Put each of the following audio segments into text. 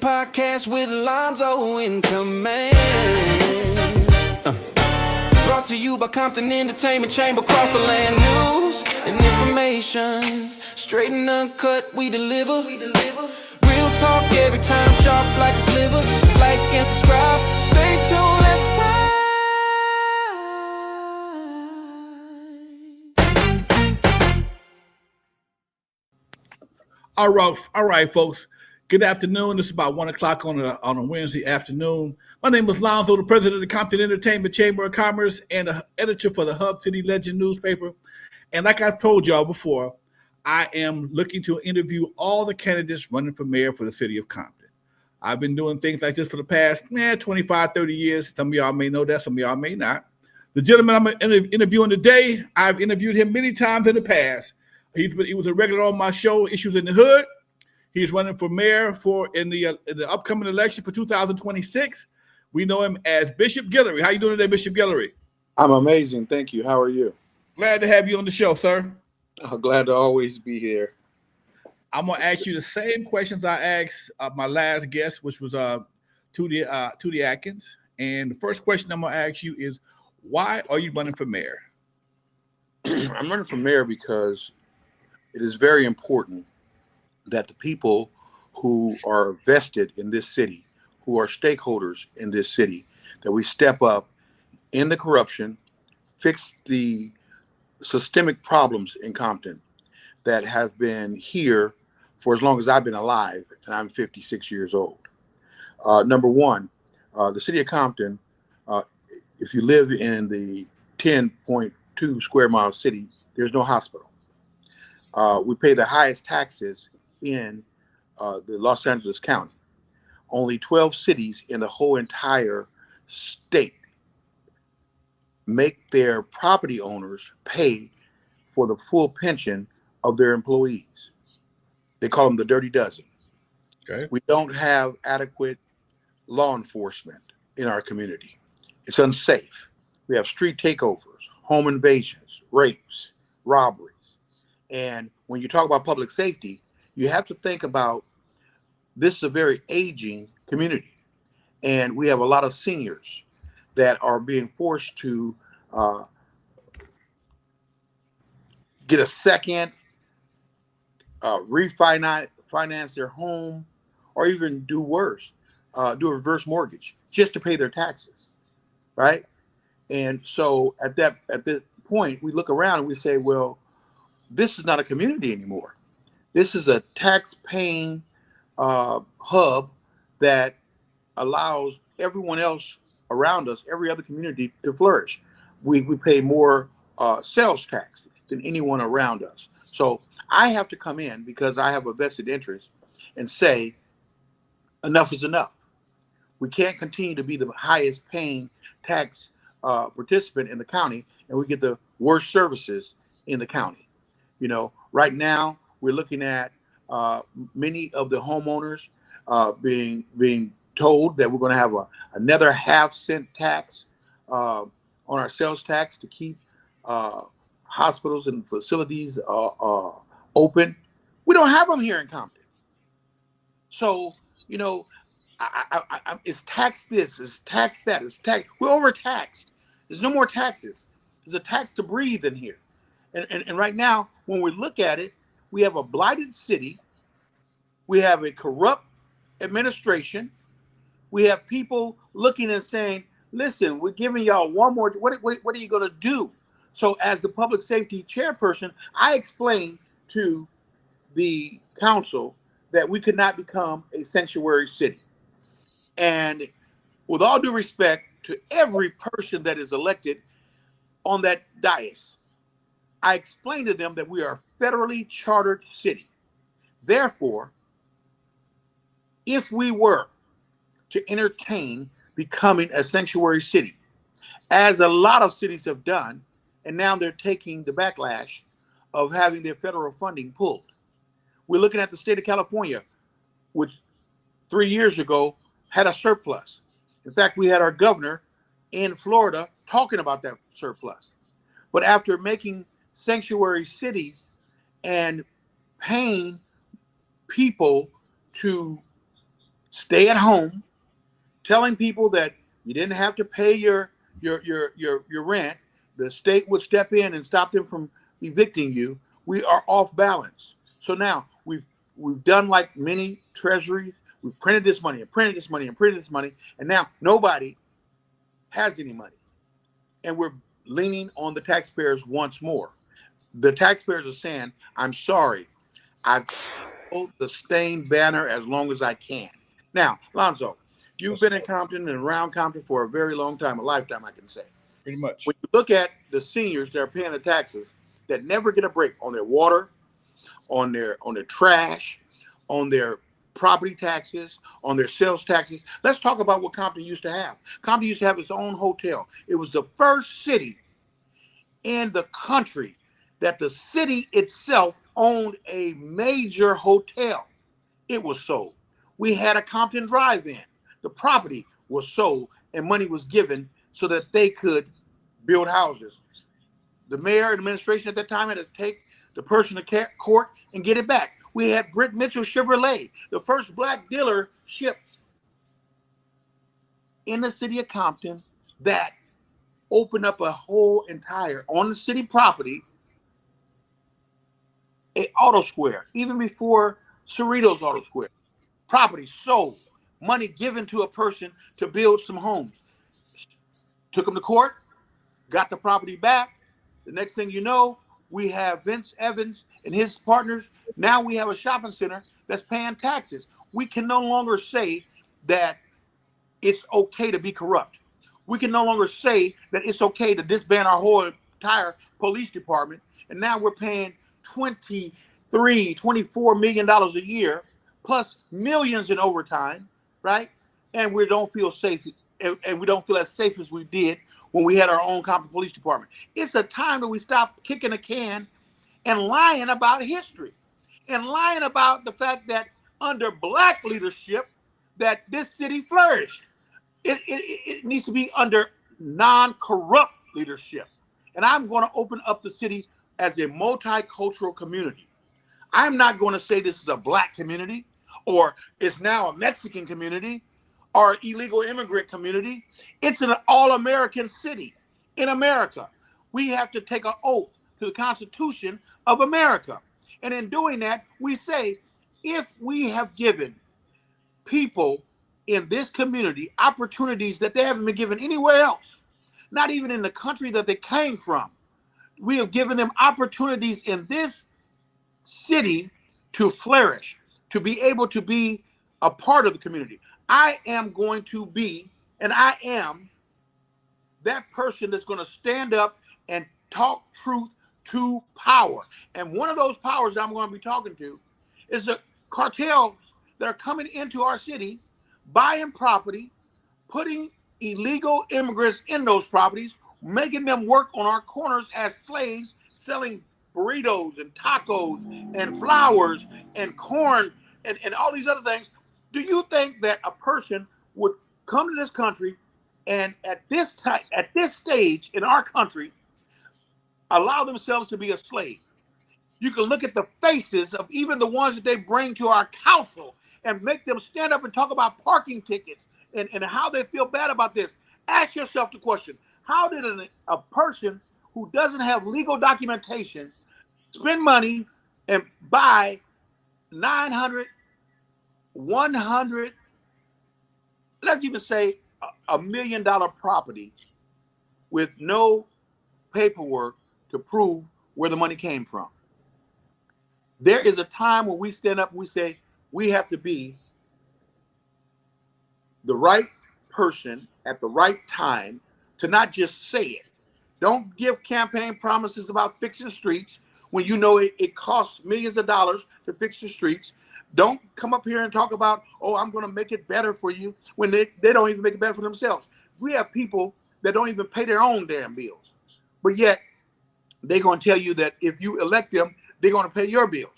podcast with Lonzo in command. Brought to you by Compton Entertainment Chamber, across the land. News and information, straight and uncut, we deliver. Real talk every time, sharp like a sliver. Like and subscribe, stay tuned, let's All right, folks. Good afternoon. It's about 1 o'clock on a Wednesday afternoon. My name is Lonzo, the president of the Compton Entertainment Chamber of Commerce and the editor for the Hub City Legend newspaper. And like I've told y'all before, I am looking to interview all the candidates running for mayor for the city of Compton. I've been doing things like this for the past 25, 30 years. Some of y'all may know that, some of y'all may not. The gentleman I'm interviewing today, I've interviewed him many times in the past. He was a regular on my show, Issues in the Hood. He's running for mayor in the upcoming election for 2026. We know him as Bishop Guillory. How you doing today, Bishop Guillory? I'm amazing. Thank you. How are you? Glad to have you on the show, sir. Glad to always be here. I'm going to ask you the same questions I asked my last guest, which was Tootie Atkins. And the first question I'm going to ask you is, why are you running for mayor? I'm running for mayor because it is very important that the people who are vested in this city, who are stakeholders in this city, that we step up in the corruption, fix the systemic problems in Compton that have been here for as long as I've been alive, and I'm 56 years old. Number one, the city of Compton, if you live in the 10.2 square mile city, there's no hospital. We pay the highest taxes in the Los Angeles County. Only 12 cities in the whole entire state make their property owners pay for the full pension of their employees. They call them the Dirty Dozen. Okay. We don't have adequate law enforcement in our community. It's unsafe. We have street takeovers, home invasions, rapes, robberies. And when you talk about public safety, you have to think about this is a very aging community. And we have a lot of seniors that are being forced to get a second, refinance their home, or even do worse, do a reverse mortgage just to pay their taxes, right? And so at this point, we look around and we say, well, this is not a community anymore. This is a tax-paying hub that allows everyone else around us, every other community, to flourish. We pay more sales tax than anyone around us. So I have to come in because I have a vested interest and say, enough is enough. We can't continue to be the highest paying tax participant in the county, and we get the worst services in the county. You know, right now we're looking at many of the homeowners being told that we're going to have another half-cent tax on our sales tax to keep hospitals and facilities open. We don't have them here in Compton. So, you know, it's tax this, it's tax that, it's tax. We're overtaxed. There's no more taxes. There's a tax to breathe in here. And right now, when we look at it, we have a blighted city. We have a corrupt administration. We have people looking and saying, listen, we're giving y'all one more. What are you going to do? So as the public safety chairperson, I explained to the council that we could not become a sanctuary city. And with all due respect to every person that is elected on that dais, I explained to them that we are a federally chartered city. Therefore, if we were to entertain becoming a sanctuary city, as a lot of cities have done, and now they're taking the backlash of having their federal funding pulled. We're looking at the state of California, which 3 years ago had a surplus. In fact, we had our governor in Florida talking about that surplus. But after making sanctuary cities and paying people to stay at home, telling people that you didn't have to pay your rent. The state would step in and stop them from evicting you. We are off balance. So now we've done like many treasuries. We've printed this money and printed this money and printed this money, and now nobody has any money. And we're leaning on the taxpayers once more. The taxpayers are saying, I'm sorry, I've held the stained banner as long as I can. Now, Lonzo, you've been in Compton and around Compton for a very long time, a lifetime, I can say. Pretty much. When you look at the seniors that are paying the taxes that never get a break on their water, on their trash, on their property taxes, on their sales taxes. Let's talk about what Compton used to have. Compton used to have its own hotel. It was the first city in the country that the city itself owned a major hotel. It was sold. We had a Compton drive-in. The property was sold and money was given so that they could build houses. The mayor administration at that time had to take the person to court and get it back. We had Britt Mitchell Chevrolet, the first black dealership in the city of Compton that opened up a whole entire, on the city property, a auto square, even before Cerritos Auto Square. Property sold, money given to a person to build some homes. Took them to court, got the property back. The next thing you know, we have Vince Evans and his partners. Now we have a shopping center that's paying taxes. We can no longer say that it's okay to be corrupt. We can no longer say that it's okay to disband our whole entire police department. And now we're paying $24 million a year, plus millions in overtime, right? And we don't feel safe, and we don't feel as safe as we did when we had our own Compton Police Department. It's a time that we stop kicking a can and lying about history and lying about the fact that under black leadership that this city flourished. It needs to be under non-corrupt leadership. And I'm going to open up the city as a multicultural community. I'm not going to say this is a black community or it's now a Mexican community or illegal immigrant community. It's an all-American city in America. We have to take an oath to the Constitution of America. And in doing that, we say, if we have given people in this community opportunities that they haven't been given anywhere else, not even in the country that they came from, we have given them opportunities in this city to flourish, to be able to be a part of the community. I am going to be, and I am that person that's going to stand up and talk truth to power. And one of those powers that I'm going to be talking to is the cartels that are coming into our city, buying property, putting illegal immigrants in those properties, making them work on our corners as slaves, selling burritos and tacos and flowers and corn and all these other things. Do you think that a person would come to this country and at this time, at this stage in our country, allow themselves to be a slave? You can look at the faces of even the ones that they bring to our council and make them stand up and talk about parking tickets and how they feel bad about this. Ask yourself the question, how did a person who doesn't have legal documentation spend money and buy 900, 100, let's even say $1 million property with no paperwork to prove where the money came from? There is a time when we stand up and we say, we have to be the right person at the right time to not just say it. Don't give campaign promises about fixing streets when you know it costs millions of dollars to fix the streets. Don't come up here and talk about, oh, I'm going to make it better for you when they don't even make it better for themselves. We have people that don't even pay their own damn bills. But yet they're going to tell you that if you elect them, they're going to pay your bills.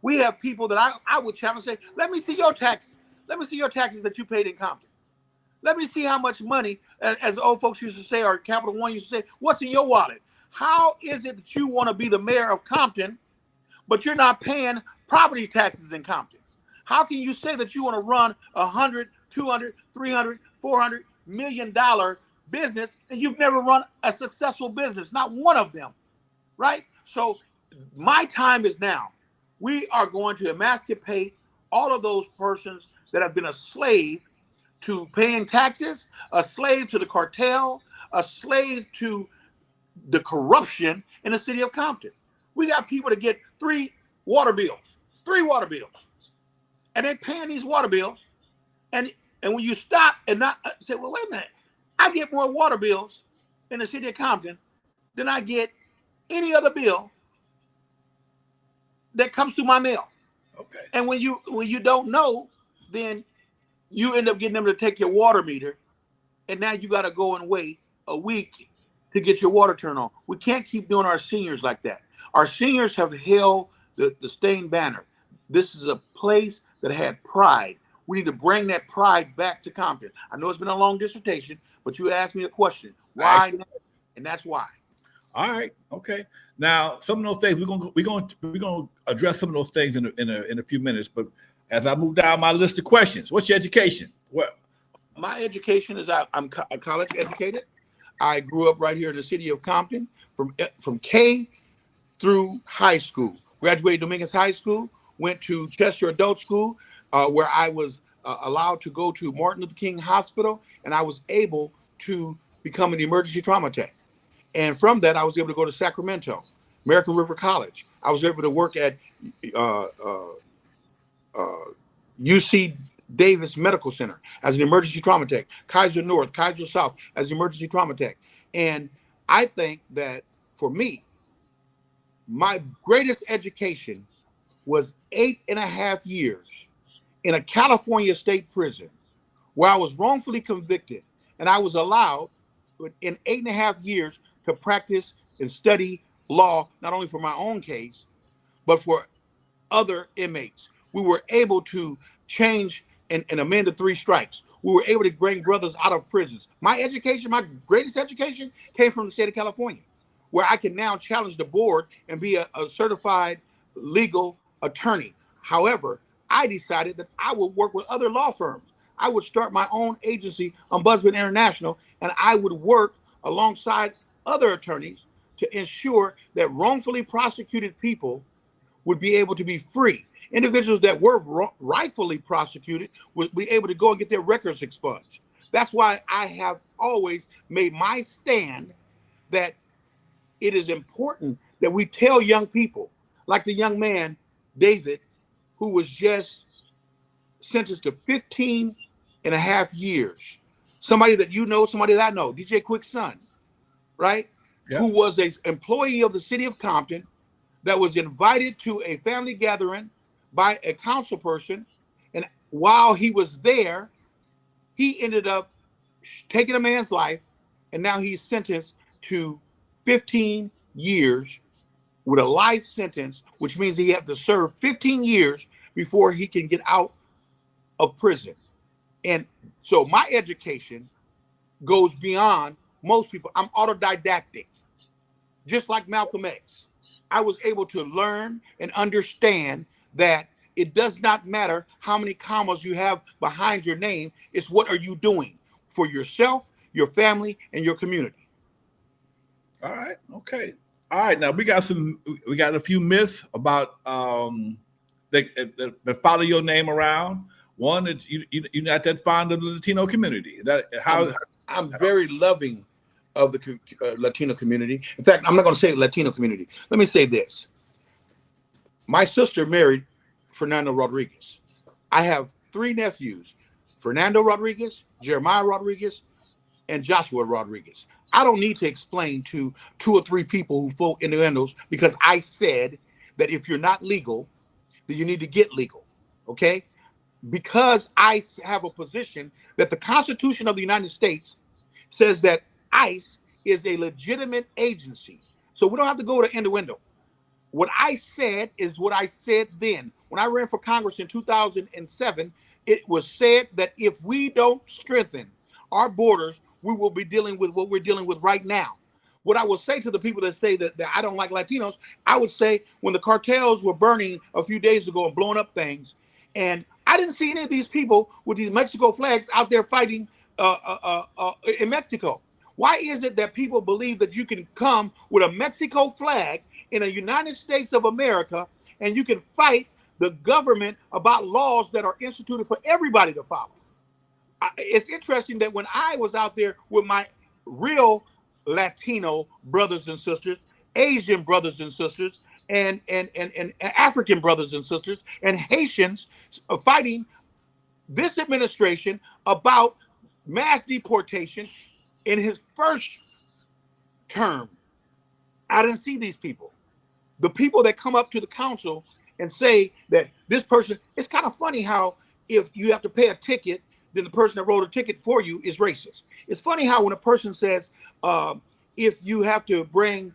We have people that I would challenge and say, let me see your taxes. Let me see your taxes that you paid in Compton. Let me see how much money, as old folks used to say, or Capital One used to say, what's in your wallet? How is it that you want to be the mayor of Compton, but you're not paying property taxes in Compton? How can you say that you want to run $100, $200, $300, $400 million business and you've never run a successful business? Not one of them, right? So my time is now. We are going to emancipate all of those persons that have been a slave to paying taxes, a slave to the cartel, a slave to the corruption in the city of Compton. We got people that get three water bills, and they're paying these water bills. And when you stop and not say, well, wait a minute, I get more water bills in the city of Compton than I get any other bill that comes through my mail. Okay. And when you don't know, then you end up getting them to take your water meter, and now you got to go and wait a week to get your water turned on. We can't keep doing our seniors like that. Our seniors have held the stained banner. This is a place that had pride. We need to bring that pride back to Compton. I know it's been a long dissertation, but you asked me a question. Why now? And that's why. All right. Okay. Now, some of those things we're going to address some of those things in a few minutes. But as I move down my list of questions, what's your education? Well, my education is I'm college educated. I grew up right here in the city of Compton from K through high school. Graduated Dominguez High School, went to Chester Adult School, where I was allowed to go to Martin Luther King Hospital, and I was able to become an emergency trauma tech. And from that, I was able to go to Sacramento, American River College. I was able to work at UC Davis Medical Center as an emergency trauma tech, Kaiser North, Kaiser South as an emergency trauma tech. And I think that for me, my greatest education was 8.5 years in a California state prison where I was wrongfully convicted, and I was allowed in 8.5 years to practice and study law, not only for my own case, but for other inmates. We were able to change and amend the 3 strikes. We were able to bring brothers out of prisons. My education, my greatest education, came from the state of California, where I can now challenge the board and be a certified legal attorney. However, I decided that I would work with other law firms. I would start my own agency, Ombudsman International, and I would work alongside other attorneys to ensure that wrongfully prosecuted people would be able to be free. Individuals that were rightfully prosecuted would be able to go and get their records expunged. That's why I have always made my stand that it is important that we tell young people, like the young man, David, who was just sentenced to 15.5 years. Somebody that you know, somebody that I know, DJ Quick's son, right? Yep. Who was an employee of the city of Compton that was invited to a family gathering by a council person. And while he was there, he ended up taking a man's life. And now he's sentenced to 15 years with a life sentence, which means he has to serve 15 years before he can get out of prison. And so my education goes beyond most people. I'm autodidactic, just like Malcolm X. I was able to learn and understand that it does not matter how many commas you have behind your name. It's what are you doing for yourself, your family, and your community. All right. Okay. All right. Now we got a few myths about that follow your name around. One, that you're not that fond of the Latino community. I'm very loving of the Latino community. In fact, I'm not going to say Latino community. Let me say this. My sister married Fernando Rodriguez. I have 3 nephews, Fernando Rodriguez, Jeremiah Rodriguez, and Joshua Rodriguez. I don't need to explain to 2 or 3 people who vote innuendos, because I said that if you're not legal, then you need to get legal, okay? Because I have a position that the Constitution of the United States says that ICE is a legitimate agency. So we don't have to go to innuendo. What I said is what I said then. When I ran for Congress in 2007, it was said that if we don't strengthen our borders, we will be dealing with what we're dealing with right now. What I will say to the people that say that I don't like Latinos, I would say when the cartels were burning a few days ago and blowing up things, and I didn't see any of these people with these Mexico flags out there fighting in Mexico. Why is it that people believe that you can come with a Mexico flag in the United States of America and you can fight the government about laws that are instituted for everybody to follow? It's interesting that when I was out there with my real Latino brothers and sisters, Asian brothers and sisters, and African brothers and sisters, and Haitians fighting this administration about mass deportation in his first term, I didn't see these people. The people that come up to the council and say that this person, it's kind of funny how if you have to pay a ticket, then the person that wrote a ticket for you is racist. It's funny how when a person says, if you have to bring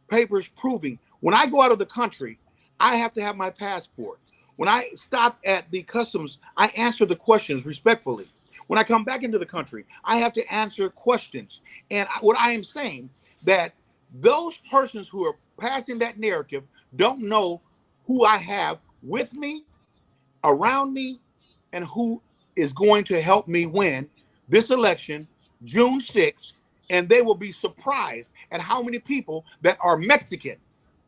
papers proving, when I go out of the country, I have to have my passport. When I stop at the customs, I answer the questions respectfully. When I come back into the country, I have to answer questions. And what I am saying, that those persons who are passing that narrative don't know who I have with me, around me, and who is going to help me win this election, June 6th, and they will be surprised at how many people that are Mexican,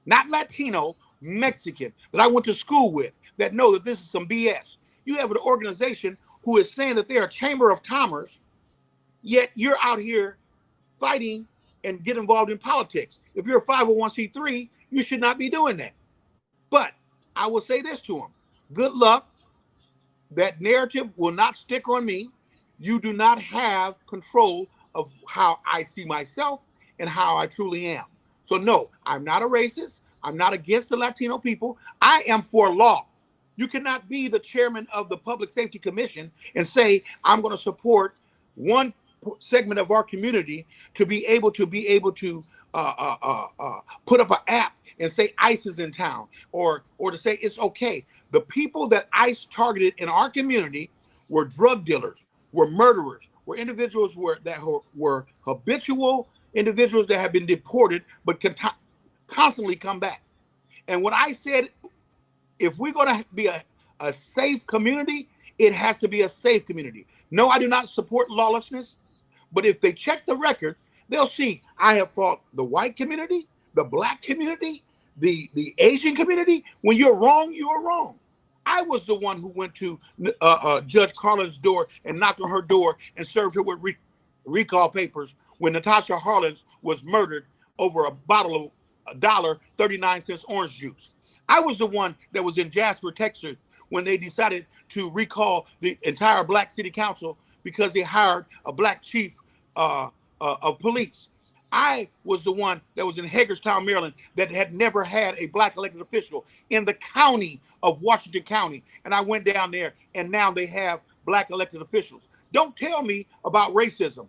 not Latino, Mexican, that I went to school with, that know that this is some BS. You have an organization who is saying that they're a chamber of commerce, yet you're out here fighting and get involved in politics. If you're a 501c3, you should not be doing that. But I will say this to them: good luck. That narrative will not stick on me. You do not have control of how I see myself and how I truly am. So no, I'm not a racist. I'm not against the Latino people. I am for law. You cannot be the chairman of the Public Safety Commission and say, I'm going to support one segment of our community to be able to put up an app and say ICE is in town, or to say it's okay. The people that ICE targeted in our community were drug dealers, were murderers, were individuals that were habitual individuals that have been deported but can constantly come back. And when I said, if we're going to be a safe community, it has to be a safe community. No, I do not support lawlessness, but if they check the record, they'll see I have fought the white community, the black community, the Asian community. When you're wrong, you're wrong. I was the one who went to Judge Carlin's door and knocked on her door and served her with recall papers when Natasha Harlins was murdered over a bottle of $1.39 orange juice. I was the one that was in Jasper, Texas, when they decided to recall the entire black city council because they hired a black chief of police. I was the one that was in Hagerstown, Maryland, that had never had a black elected official in the county of Washington County. And I went down there, and now they have black elected officials. Don't tell me about racism.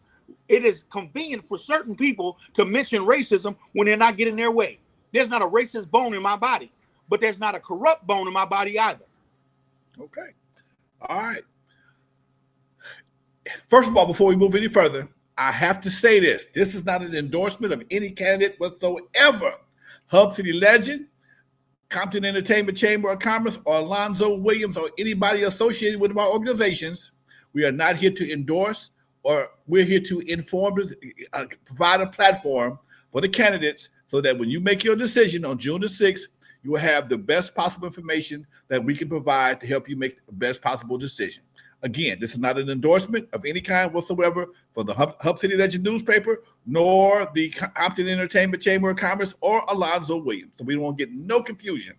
It is convenient for certain people to mention racism when they're not getting their way. There's not a racist bone in my body, but there's not a corrupt bone in my body either. Okay. All right. First of all, before we move any further, I have to say this. This is not an endorsement of any candidate whatsoever. Hub City Legend, Compton Entertainment Chamber of Commerce, or Lonzo Williams, or anybody associated with our organizations. We are not here to endorse, or we're here to inform, provide a platform for the candidates so that when you make your decision on June the 6th, you will have the best possible information that we can provide to help you make the best possible decision. Again, this is not an endorsement of any kind whatsoever for the Hub City Legend newspaper, nor the Compton Entertainment Chamber of Commerce, or Alonzo Williams. So we won't get no confusion.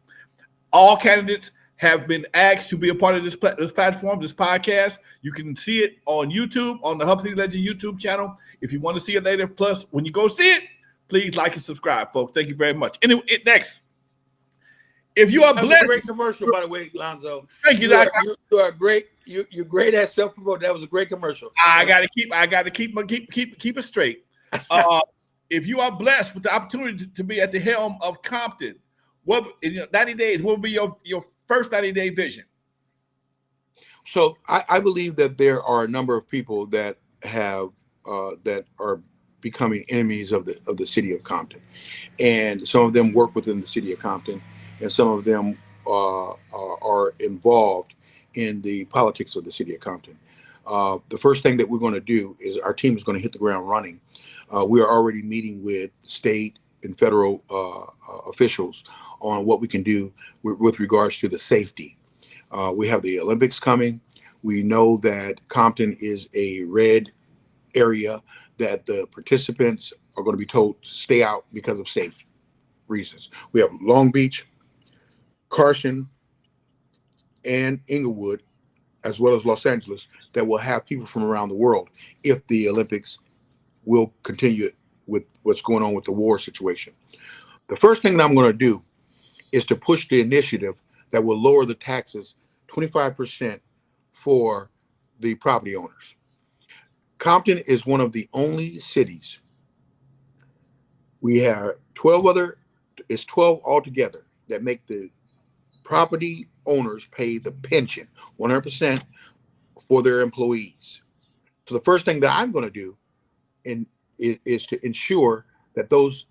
All candidates have been asked to be a part of this platform, this podcast. You can see it on YouTube, on the Hub City Legend YouTube channel. If you want to see it later, plus when you go see it, please like and subscribe, folks. Thank you very much. Anyway, next. If you are blessed, that was a great commercial, by the way, Lonzo. Thank you. You are great. You're great at self-promote. That was a great commercial. I got to keep it straight. If you are blessed with the opportunity to be at the helm of Compton, what in 90 days? What will be your first 90-day vision? So I believe that there are a number of people that have that are becoming enemies of the city of Compton, and some of them work within the city of Compton, and some of them are involved in the politics of the city of Compton. The first thing that we're going to do is our team is going to hit the ground running. We are already meeting with state and federal officials on what we can do with regards to the safety. We have the Olympics coming. We know that Compton is a red area that the participants are going to be told to stay out because of safe reasons. We have Long Beach, Carson, and Inglewood, as well as Los Angeles, that will have people from around the world if the Olympics will continue with what's going on with the war situation. The first thing that I'm going to do is to push the initiative that will lower the taxes 25% for the property owners. Compton is one of the only cities. We have 12 altogether that make the property owners pay the pension 100% for their employees. So the first thing that I'm going to do is to ensure that those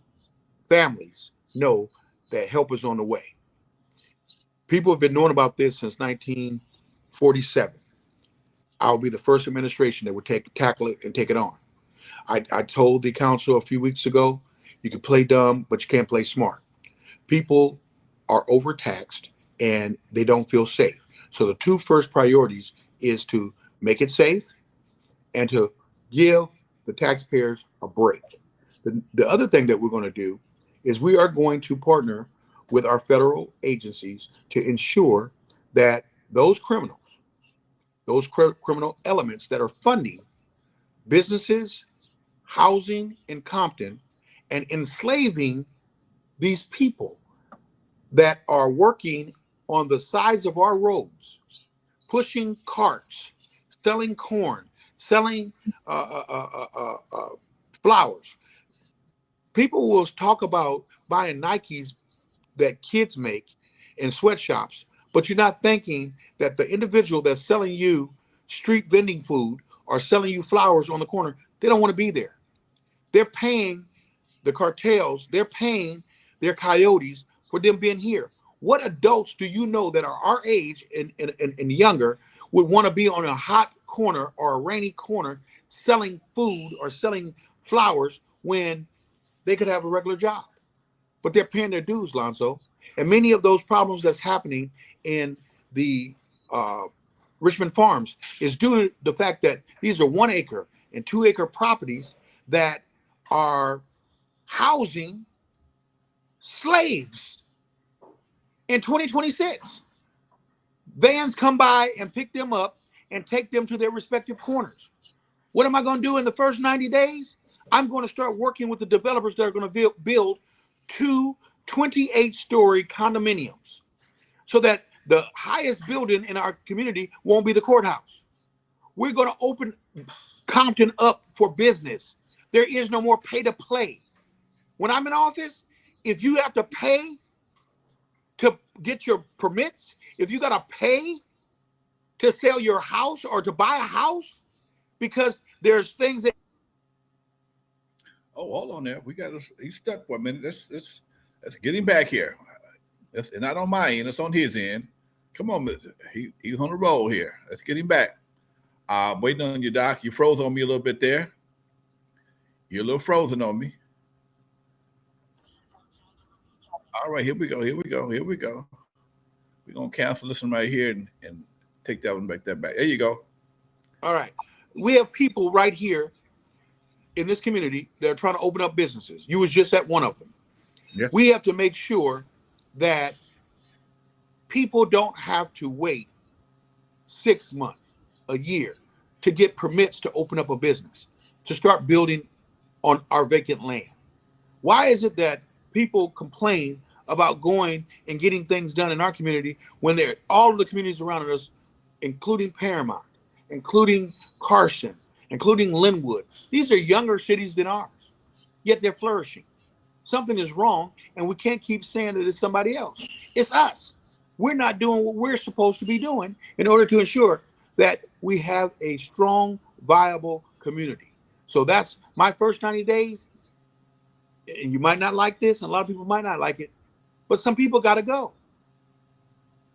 families know that help is on the way. People have been knowing about this since 1947. I'll be the first administration that would tackle it and take it on. I told the council a few weeks ago, you can play dumb, but you can't play smart. People are overtaxed and they don't feel safe. So the two first priorities is to make it safe and to give the taxpayers a break. The other thing that we're going to do is we are going to partner with our federal agencies to ensure that those criminals, those criminal elements that are funding businesses, housing in Compton, and enslaving these people that are working on the sides of our roads, pushing carts, selling corn, selling flowers. People will talk about buying Nikes that kids make in sweatshops, but you're not thinking that the individual that's selling you street vending food or selling you flowers on the corner, they don't want to be there. They're paying the cartels, they're paying their coyotes for them being here. What adults do you know that are our age and younger would want to be on a hot corner or a rainy corner selling food or selling flowers when they could have a regular job? But they're paying their dues, Lonzo. And many of those problems that's happening in the Richmond Farms is due to the fact that these are 1 acre and 2 acre properties that are housing slaves in 2026. Vans come by and pick them up and take them to their respective corners. What am I going to do in the first 90 days? I'm going to start working with the developers that are going to build 2 28-story condominiums so that the highest building in our community won't be the courthouse. We're going to open Compton up for business. There is no more pay to play. When I'm in office, if you have to pay to get your permits, if you got to pay to sell your house or to buy a house, because there's things that. Oh, hold on there. He's stuck for a minute. Let's get him back here. It's not on my end. It's on his end. Come on, he's on the roll here. Let's get him back. Waiting on you, Doc. You froze on me a little bit there. You're a little frozen on me. All right, here we go. We're going to cancel this one right here and take that one back. There you go. All right. We have people right here in this community that are trying to open up businesses. You was just at one of them. Yeah. We have to make sure that people don't have to wait 6 months, a year to get permits to open up a business, to start building on our vacant land. Why is it that people complain about going and getting things done in our community when all of the communities around us, including Paramount, including Carson, including Linwood, these are younger cities than ours, yet they're flourishing? Something is wrong, and we can't keep saying that it's somebody else. It's us. We're not doing what we're supposed to be doing in order to ensure that we have a strong, viable community. So that's my first 90 days. And you might not like this, and a lot of people might not like it, but some people got to go.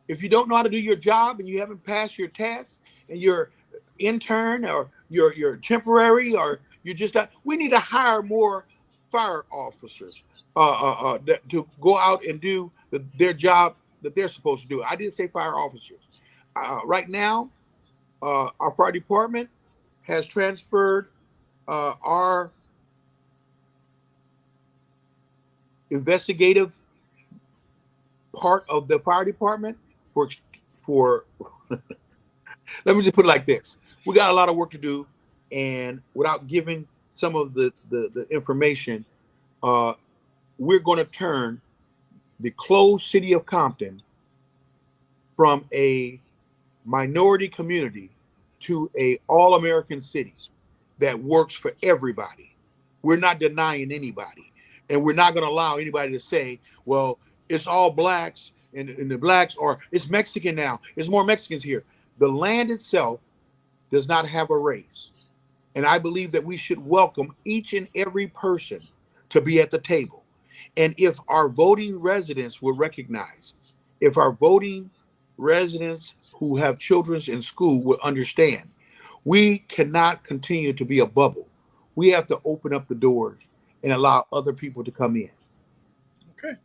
If you don't know how to do your job and you haven't passed your test and you're intern or you're temporary or you're just not, we need to hire more fire officers to go out and do their job that they're supposed to do. I didn't say fire officers. Right now, our fire department has transferred our investigative part of the fire department for let me just put it like this. We got a lot of work to do, and without giving some of the information, we're going to turn the closed city of Compton from a minority community to a all-American city that works for everybody. We're not denying anybody, and we're not going to allow anybody to say, well, it's all blacks and the blacks, or it's Mexican now. There's more Mexicans here. The land itself does not have a race. And I believe that we should welcome each and every person to be at the table. And if our voting residents will recognize, if our voting residents who have children in school will understand, we cannot continue to be a bubble. We have to open up the doors and allow other people to come in. Okay.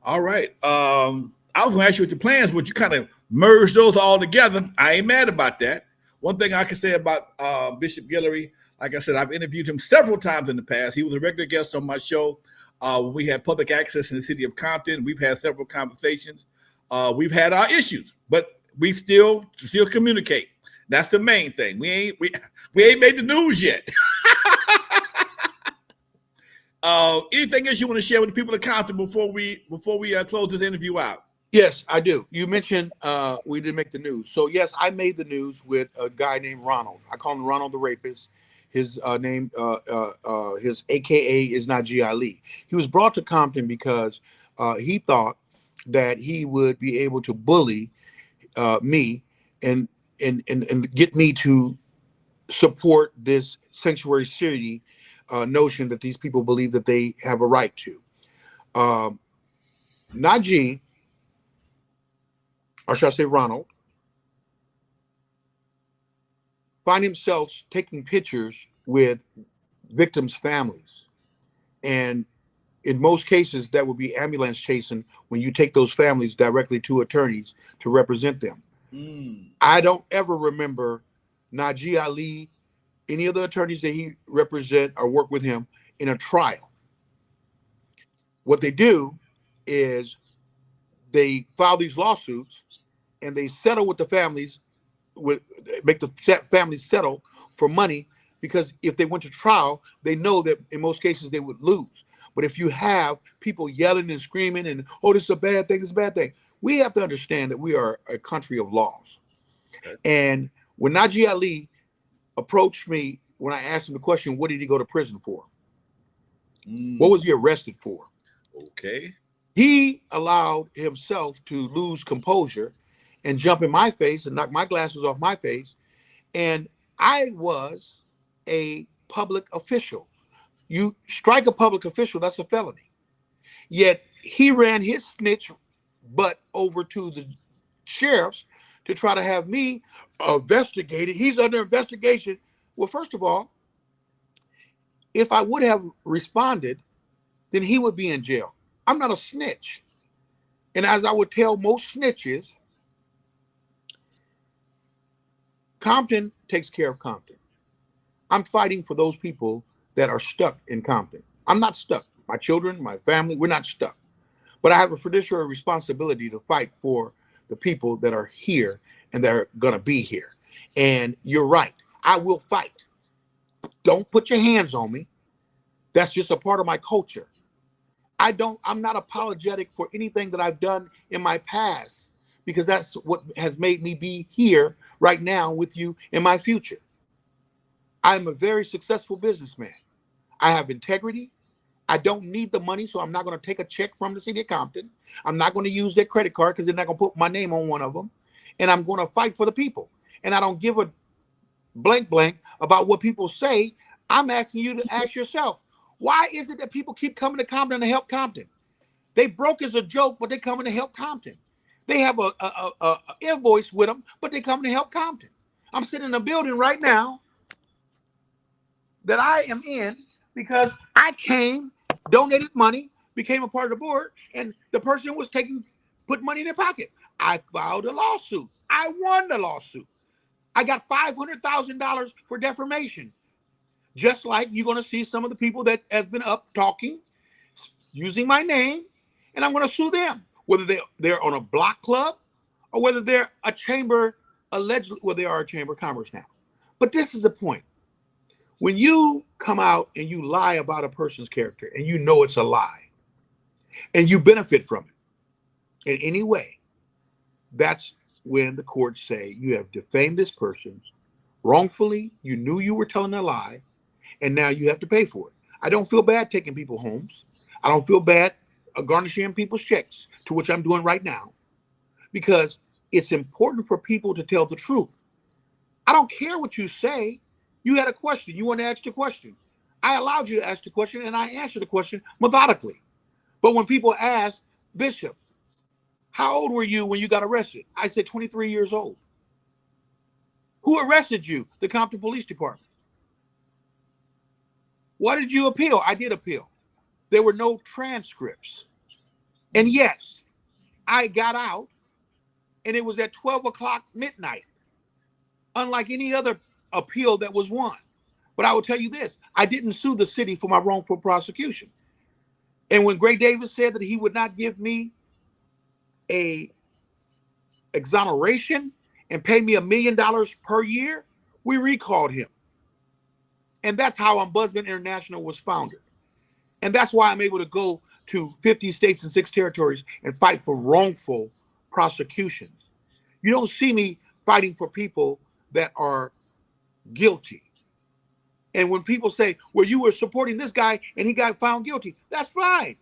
All right. I was going to ask you what your plans were. You kind of merge those all together. I ain't mad about that. One thing I can say about Bishop Guillory, like I said, I've interviewed him several times in the past. He was a regular guest on my show. We had public access in the city of Compton. We've had several conversations. We've had our issues, but we still communicate. That's the main thing. We ain't made the news yet. Anything else you want to share with the people of Compton before we close this interview out? Yes, I do. You mentioned we didn't make the news. So yes, I made the news with a guy named Ronald. I call him Ronald the Rapist. His name, his AKA is Najee Ali. He was brought to Compton because he thought that he would be able to bully me and get me to support this sanctuary city notion that these people believe that they have a right to. Najee, or should I say Ronald, find himself taking pictures with victims' families. And in most cases, that would be ambulance chasing when you take those families directly to attorneys to represent them. I don't ever remember Najee Ali, any of the attorneys that he represent or work with him in a trial. What they do is they file these lawsuits and they settle with the families, make the families settle for money, because if they went to trial, they know that in most cases they would lose. But if you have people yelling and screaming and, oh, this is a bad thing, this is a bad thing, we have to understand that we are a country of laws. Okay. And when Najee Ali approached me, when I asked him the question, what did he go to prison for? What was he arrested for? Okay. He allowed himself to lose composure and jump in my face and knock my glasses off my face. And I was a public official. You strike a public official, that's a felony. Yet he ran his snitch butt over to the sheriffs to try to have me investigated. He's under investigation. Well, first of all, if I would have responded, then he would be in jail. I'm not a snitch. And as I would tell most snitches, Compton takes care of Compton. I'm fighting for those people that are stuck in Compton. I'm not stuck. My children, my family, we're not stuck. But I have a fiduciary responsibility to fight for the people that are here and that are going to be here. And you're right. I will fight. Don't put your hands on me. That's just a part of my culture. I'm not apologetic for anything that I've done in my past, because that's what has made me be here right now with you in my future. I'm a very successful businessman. I have integrity. I don't need the money, so I'm not going to take a check from the city of Compton. I'm not going to use their credit card because they're not going to put my name on one of them. And I'm going to fight for the people. And I don't give a blank about what people say. I'm asking you to ask yourself, why is it that people keep coming to Compton to help Compton? They broke as a joke, but they're coming to help Compton. They have a invoice with them, but they come to help Compton. I'm sitting in a building right now that I am in because I came, donated money, became a part of the board, and the person was put money in their pocket. I filed a lawsuit. I won the lawsuit. I got $500,000 for defamation. Just like you're going to see some of the people that have been up talking, using my name, and I'm going to sue them, whether they're on a block club or whether they're a chamber, allegedly, well, they are a chamber of commerce now. But this is the point. When you come out and you lie about a person's character and you know it's a lie and you benefit from it in any way, that's when the courts say you have defamed this person wrongfully, you knew you were telling a lie, and now you have to pay for it. I don't feel bad taking people homes. I don't feel bad garnishing people's checks, to which I'm doing right now, because it's important for people to tell the truth. I don't care what you say. You had a question. You want to ask the question. I allowed you to ask the question, and I answered the question methodically. But when people ask, Bishop, how old were you when you got arrested? I said 23 years old. Who arrested you? The Compton Police Department. Why did you appeal? I did appeal. There were no transcripts. And yes, I got out, and it was at 12 o'clock midnight, unlike any other appeal that was won. But I will tell you this, I didn't sue the city for my wrongful prosecution. And when Gray Davis said that he would not give me a exoneration and pay me $1 million per year, we recalled him. And that's how Ombudsman International was founded. And that's why I'm able to go to 50 states and 6 territories and fight for wrongful prosecutions. You don't see me fighting for people that are guilty. And when people say, well, you were supporting this guy and he got found guilty, that's fine.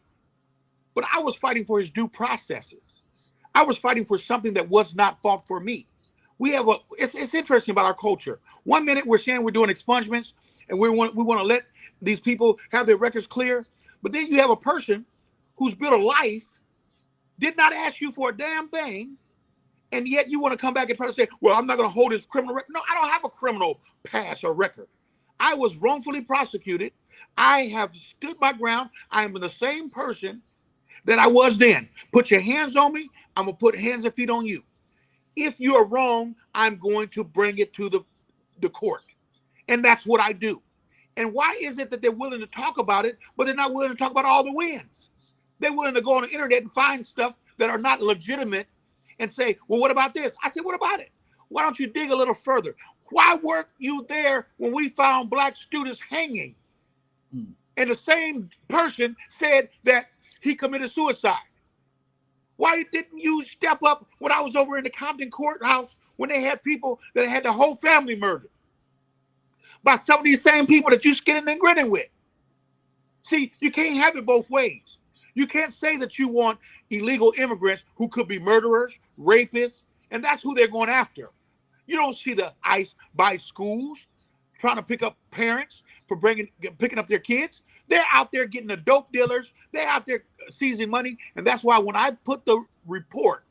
But I was fighting for his due processes. I was fighting for something that was not fought for me. It's interesting about our culture. 1 minute we're saying we're doing expungements and we want to let these people have their records clear. But then you have a person who's built a life, did not ask you for a damn thing, and yet you want to come back and try to say, well, I'm not going to hold his criminal record. No, I don't have a criminal past or record. I was wrongfully prosecuted. I have stood my ground. I am the same person that I was then. Put your hands on me. I'm going to put hands and feet on you. If you're wrong, I'm going to bring it to the court. And that's what I do. And why is it that they're willing to talk about it, but they're not willing to talk about all the wins? They're willing to go on the internet and find stuff that are not legitimate and say, well, what about this? I said, what about it? Why don't you dig a little further? Why weren't you there when we found black students hanging? And the same person said that he committed suicide. Why didn't you step up when I was over in the Compton courthouse when they had people that had the whole family murdered by some of these same people that you skinning and grinning with? See, you can't have it both ways. You can't say that you want illegal immigrants who could be murderers, rapists, and that's who they're going after. You don't see the ICE by schools trying to pick up parents for picking up their kids. They're out there getting the dope dealers. They're out there seizing money. And that's why when I put the report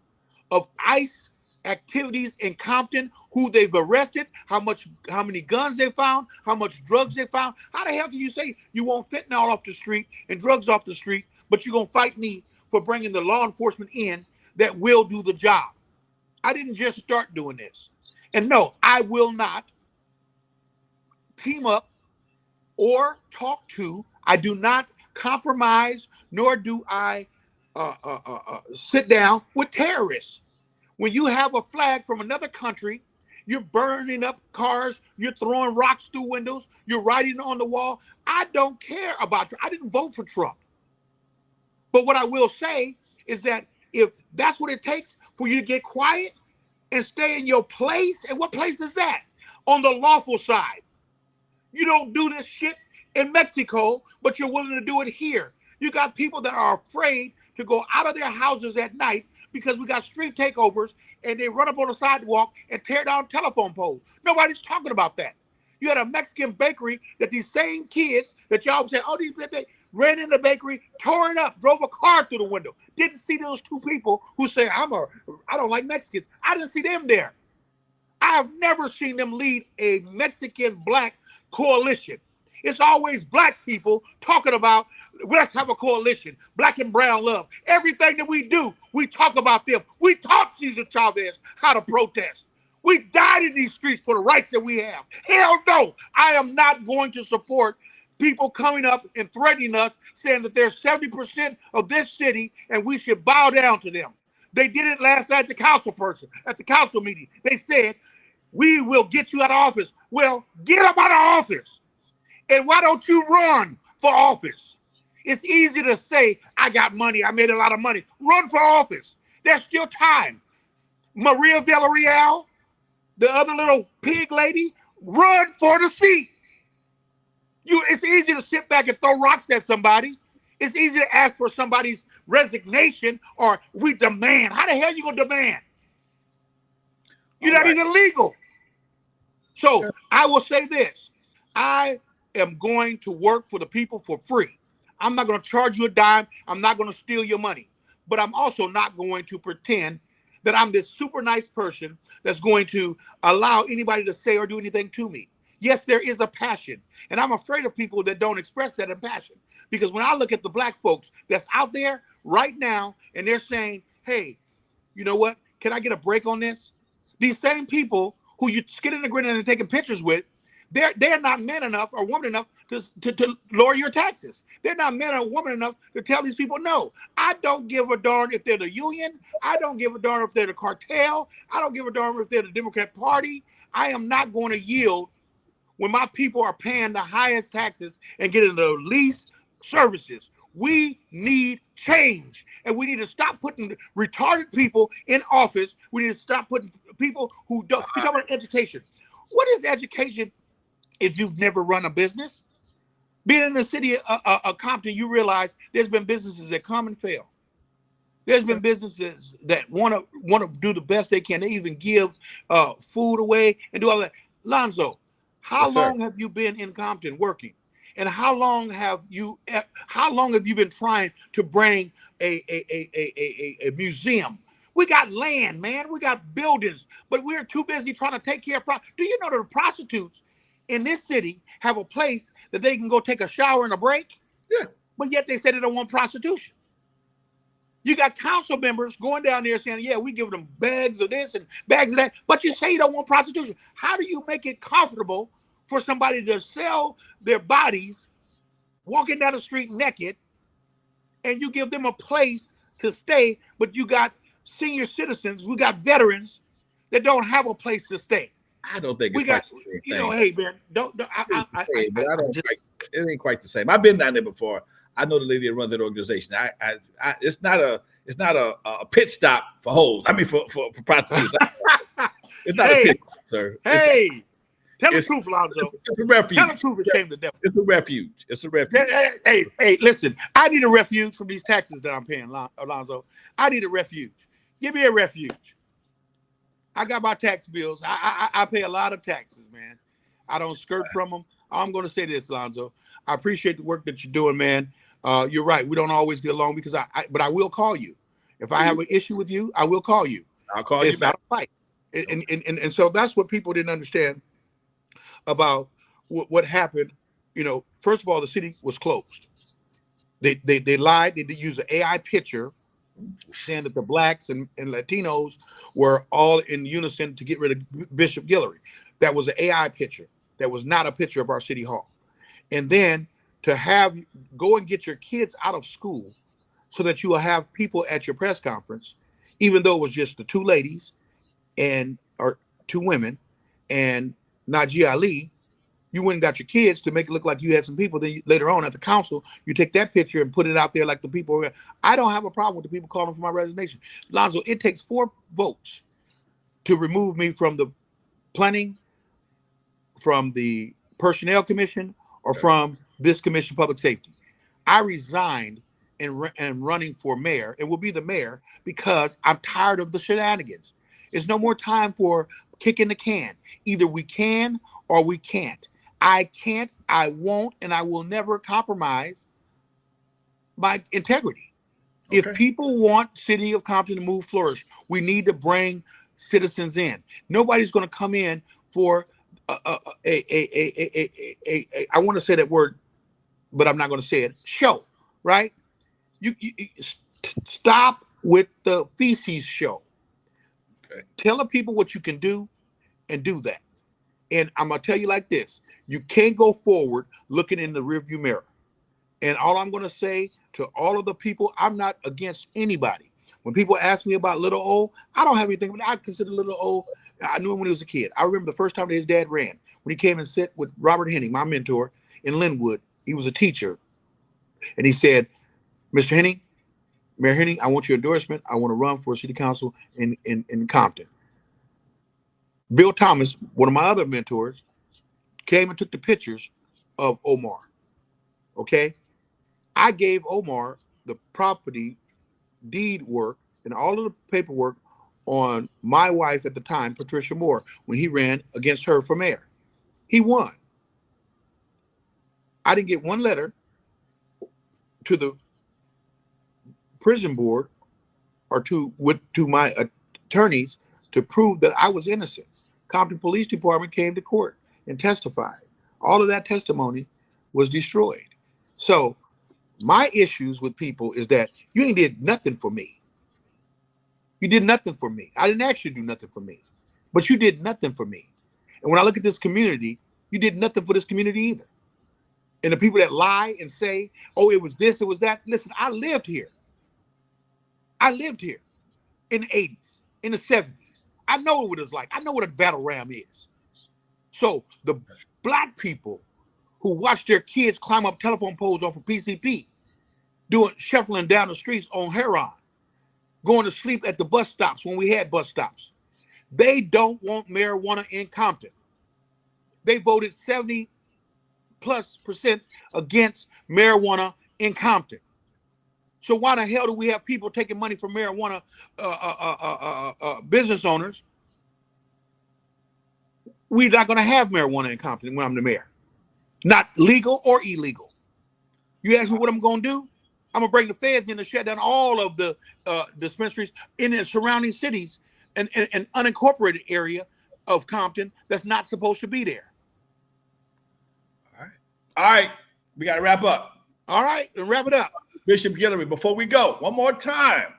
of ICE activities in Compton, who they've arrested, how many guns they found, how much drugs they found, how the hell can you say you want fentanyl off the street and drugs off the street, but you're going to fight me for bringing the law enforcement in that will do the job? I didn't just start doing this. And no, I will not team up or talk to. I do not compromise, nor do I sit down with terrorists. When you have a flag from another country, you're burning up cars, you're throwing rocks through windows, you're writing on the wall. I don't care about you. I didn't vote for Trump. But what I will say is that if that's what it takes for you to get quiet and stay in your place, and what place is that? On the lawful side. You don't do this shit in Mexico, but you're willing to do it here. You got people that are afraid to go out of their houses at night because we got street takeovers and they run up on the sidewalk and tear down telephone poles. Nobody's talking about that. You had a Mexican bakery that these same kids that y'all say, oh, ran in the bakery, tore it up, drove a car through the window. Didn't see those two people who say, I don't like Mexicans. I didn't see them there. I've never seen them lead a Mexican-black coalition. It's always black people talking about, let's have a coalition, black and brown love. Everything that we do, we talk about them. We taught Cesar Chavez how to protest. We died in these streets for the rights that we have. Hell no, I am not going to support people coming up and threatening us, saying that they're 70% of this city and we should bow down to them. They did it last night at the council meeting. They said, we will get you out of office. Well, get them out of office. And why don't you run for office? It's easy to say, I got money, I made a lot of money. Run for office. There's still time. Maria Villarreal, the other little pig lady, run for the seat. It's easy to sit back and throw rocks at somebody. It's easy to ask for somebody's resignation or we demand. How the hell you gonna demand? You're not even legal. So I will say this. I am going to work for the people for free. I'm not going to charge you a dime. I'm not going to steal your money. But I'm also not going to pretend that I'm this super nice person that's going to allow anybody to say or do anything to me. Yes, there is a passion. And I'm afraid of people that don't express that in passion. Because when I look at the black folks that's out there right now and they're saying, hey, you know what? Can I get a break on this? These same people who you skinning and grinning and taking pictures with, they're not man enough or woman enough to lower your taxes. They're not man or woman enough to tell these people no. I don't give a darn if they're the union. I don't give a darn if they're the cartel. I don't give a darn if they're the Democrat Party. I am not going to yield when my people are paying the highest taxes and getting the least services. We need change, and we need to stop putting retarded people in office. We need to stop putting people who don't. We're talking about education. What is education if you've never run a business? Being in the city of Compton, you realize there's been businesses that come and fail. There's been businesses that want to do the best they can. They even give food away and do all that. Lonzo, how long have you been in Compton working? And how long have you been trying to bring a museum? We got land, man. We got buildings, but we're too busy trying to take care of. Do you know that the prostitutes in this city have a place that they can go take a shower and a break? Yeah. But yet they say they don't want prostitution. You got council members going down there saying, yeah, we give them bags of this and bags of that, but you say you don't want prostitution. How do you make it comfortable for somebody to sell their bodies walking down the street naked and you give them a place to stay, but you got senior citizens, we got veterans that don't have a place to stay? I don't think we got, you know, hey man, it ain't quite the same. I've been down there before. I know the lady that runs that organization. It's not a pit stop for hoes. I mean, for prostitutes. It's not a pit stop, sir. Hey, tell the truth, Lonzo. It's a refuge. Tell the truth and shame the devil. It's a refuge. It's a refuge. Hey, listen. I need a refuge from these taxes that I'm paying, Lonzo. I need a refuge. Give me a refuge. I got my tax bills. I pay a lot of taxes, man. I don't skirt from them. I'm going to say this, Lonzo. I appreciate the work that you're doing, man. You're right. We don't always get along because but I will call you. If I have an issue with you, I will call you. I'll call you back. It's not a fight. And so that's what people didn't understand about what happened. You know, first of all, the city was closed. They lied. They did use an AI picture saying that the blacks and Latinos were all in unison to get rid of Bishop Guillory. That was an AI picture. That was not a picture of our city hall. And then to have go and get your kids out of school so that you will have people at your press conference, even though it was just the two ladies or two women and Najee Ali, you went and got your kids to make it look like you had some people. Then later on at the council, you take that picture and put it out there like the people. I don't have a problem with the people calling for my resignation. Lonzo, it takes 4 votes to remove me from the planning, from the personnel commission, or from this commission, public safety. I resigned and running for mayor and will be the mayor because I'm tired of the shenanigans. It's no more time for kicking the can. Either we can or we can't. I can't, I won't, and I will never compromise my integrity. Okay. If people want City of Compton to move flourish, we need to bring citizens in. Nobody's going to come in for I want to say that word, but I'm not going to say it. Show, right? You stop with the feces show. Okay. Tell the people what you can do and do that. And I'm going to tell you like this. You can't go forward looking in the rearview mirror. And all I'm going to say to all of the people, I'm not against anybody. When people ask me about Little O, I don't have anything, but I consider Little O, I knew him when he was a kid. I remember the first time that his dad ran, when he came and sat with Robert Henning, my mentor in Linwood. He was a teacher. And he said, Mr. Henning, Mayor Henning, I want your endorsement. I want to run for city council in Compton. Bill Thomas, one of my other mentors, came and took the pictures of Omar. Okay? I gave Omar the property deed work and all of the paperwork on my wife at the time, Patricia Moore, when he ran against her for mayor. He won. I didn't get one letter to the prison board or to my attorneys to prove that I was innocent. Compton Police Department came to court and testified. All of that testimony was destroyed. So my issues with people is that you ain't did nothing for me. You did nothing for me. I didn't ask you to do nothing for me, but you did nothing for me. And when I look at this community, you did nothing for this community either. And the people that lie and say, oh, it was this, it was that. Listen, I lived here. I lived here in the 80s, in the 70s. I know what it's like. I know what a battle ram is. So the black people who watch their kids climb up telephone poles off of PCP, doing shuffling down the streets on heroin, going to sleep at the bus stops when we had bus stops. They don't want marijuana in Compton. They voted 70+% against marijuana in Compton. So why the hell do we have people taking money from marijuana business owners? We're not going to have marijuana in Compton when I'm the mayor. Not legal or illegal. You ask me what I'm going to do? I'm going to bring the feds in to shut down all of the dispensaries in the surrounding cities and unincorporated area of Compton that's not supposed to be there. All right. We got to wrap up. All right, and wrap it up. Bishop Guillory, before we go, one more time.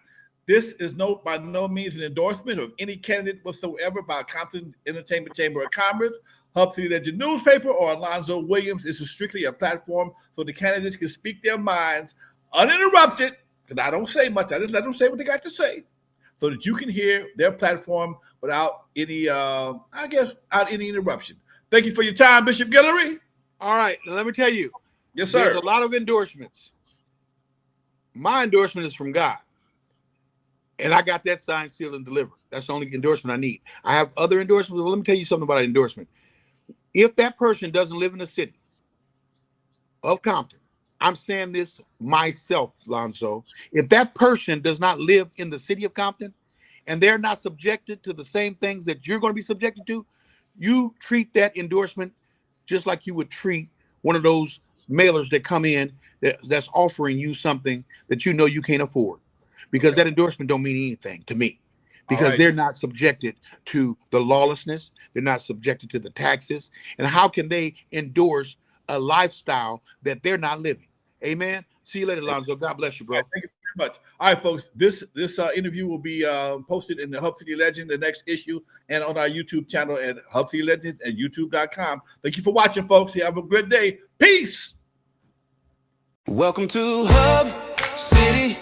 This is by no means an endorsement of any candidate whatsoever by Compton Entertainment Chamber of Commerce, Hub City Legend newspaper, or Lonzo Williams. This is strictly a platform so the candidates can speak their minds uninterrupted, because I don't say much. I just let them say what they got to say so that you can hear their platform without any, without any interruption. Thank you for your time, Bishop Guillory. All right, now let me tell you. Yes, sir. There's a lot of endorsements. My endorsement is from God. And I got that signed, sealed, and delivered. That's the only endorsement I need. I have other endorsements. Well, let me tell you something about an endorsement. If that person doesn't live in the city of Compton, I'm saying this myself, Lonzo. If that person does not live in the city of Compton and they're not subjected to the same things that you're going to be subjected to, you treat that endorsement just like you would treat one of those mailers that come in that's offering you something that you know you can't afford, because that endorsement don't mean anything to me, because they're not subjected to the lawlessness. They're not subjected to the taxes. And how can they endorse a lifestyle that they're not living? Amen. See you later, Lonzo. God bless you, bro. Thank you very much. All right, folks. This interview will be posted in the Hub City Legend, the next issue, and on our YouTube channel at Hub City Legend and YouTube.com. Thank you for watching, folks. You have a good day. Peace. Welcome to Hub City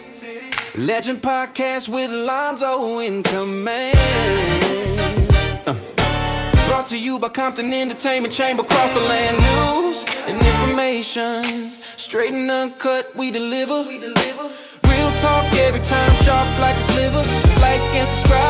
Legend Podcast with Lonzo in command. Brought to you by Compton Entertainment Chamber, across the land. News and information, straight and uncut, we deliver. Real talk every time, sharp like a sliver. Like and subscribe.